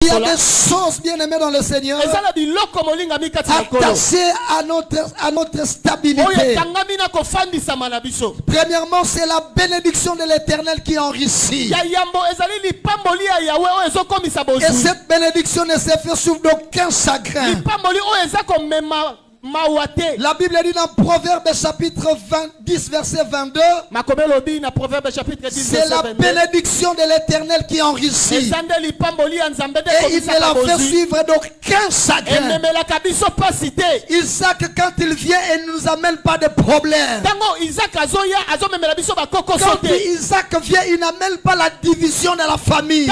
Il y a des choses bien aimées dans le Seigneur attachées à notre stabilité. Premièrement, c'est la bénédiction de l'Éternel qui enrichit. Et cette bénédiction ne se fait sous d'aucun chagrin. La Bible dit dans Proverbe chapitre 10 verset 22, c'est la bénédiction de l'Éternel qui enrichit. Et il ne la fait suivre d'aucun chagrin. Isaac, quand il vient, il ne nous amène pas de problème. Quand Isaac vient, il n'amène pas la division de la famille.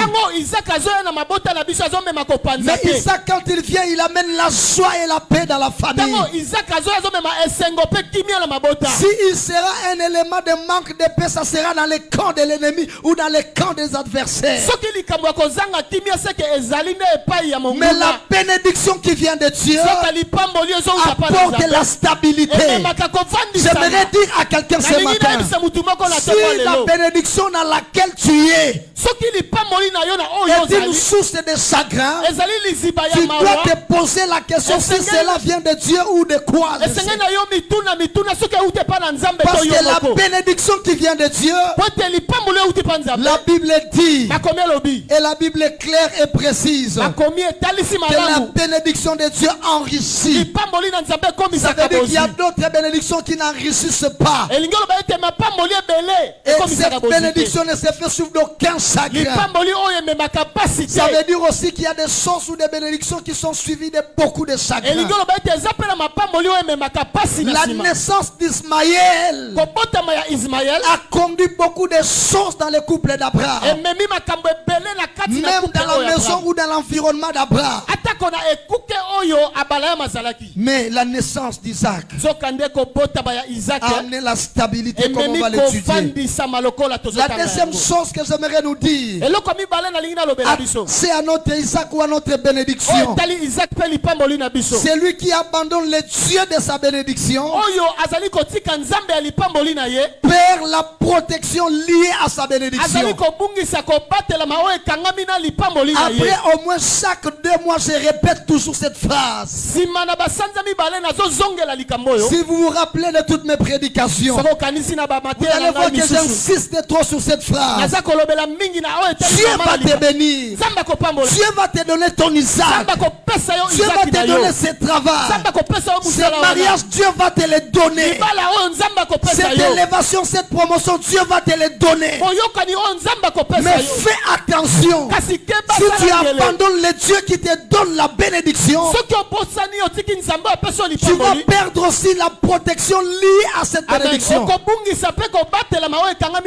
Mais Isaac, quand il vient, il amène la joie et la paix dans la famille. Si il sera un élément de manque de paix, ça sera dans le camp de l'ennemi ou dans le camp des adversaires. Mais la bénédiction qui vient de Dieu apporte la stabilité. J'aimerais dire à quelqu'un ce matin, si la bénédiction dans laquelle tu es est une source de chagrin, tu dois te poser la question si cela vient de Dieu ou de quoi. Parce que la bénédiction qui vient de Dieu, la Bible dit, et la Bible est claire et précise, que la bénédiction de Dieu enrichit. Ça veut dire qu'il y a d'autres bénédictions qui n'enrichissent pas. Et cette bénédiction ne se fait sous d'aucun chagrin. Ça veut dire aussi qu'il y a des choses ou des bénédictions qui sont suivies de beaucoup de chagrin. La naissance d'Ismaël a conduit beaucoup de choses dans le couple d'Abraham. Même dans la maison ou dans l'environnement d'Abraham. Mais la naissance d'Isaac a amené la stabilité comme on va l'étudier. La deuxième chose que j'aimerais nous dire, c'est à notre Isaac ou à notre bénédiction. C'est lui qui abandonne le Dieu de sa bénédiction, perd la protection liée à sa bénédiction. Après au moins chaque 2 mois, je répète toujours cette phrase. Si vous vous rappelez de toutes mes prédications, vous allez voir que j'insiste trop sur cette phrase. Dieu va te bénir. Dieu va te donner ton Isaac. Dieu va te donner ce travail. Ce mariage, Dieu va te le donner. Cette élévation, cette promotion, Dieu va te le donner. Mais fais attention. Si tu abandonnes le Dieu qui te donne la bénédiction, tu vas perdre aussi la protection liée à cette bénédiction.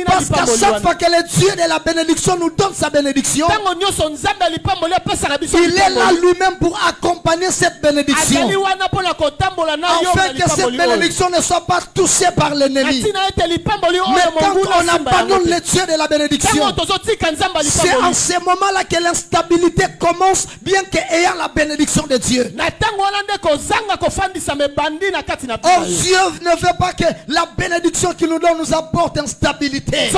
Parce qu'à chaque fois que le Dieu de la bénédiction nous donne sa bénédiction, il est là lui-même pour accompagner cette bénédiction, afin que cette bénédiction ne soit pas touchée par l'ennemi. Mais quand on abandonne le Dieu de la bénédiction, c'est en ce moment-là que l'instabilité commence, bien qu'ayant la bénédiction de Dieu. Or Dieu ne veut pas que la bénédiction qu'il nous donne nous apporte instabilité.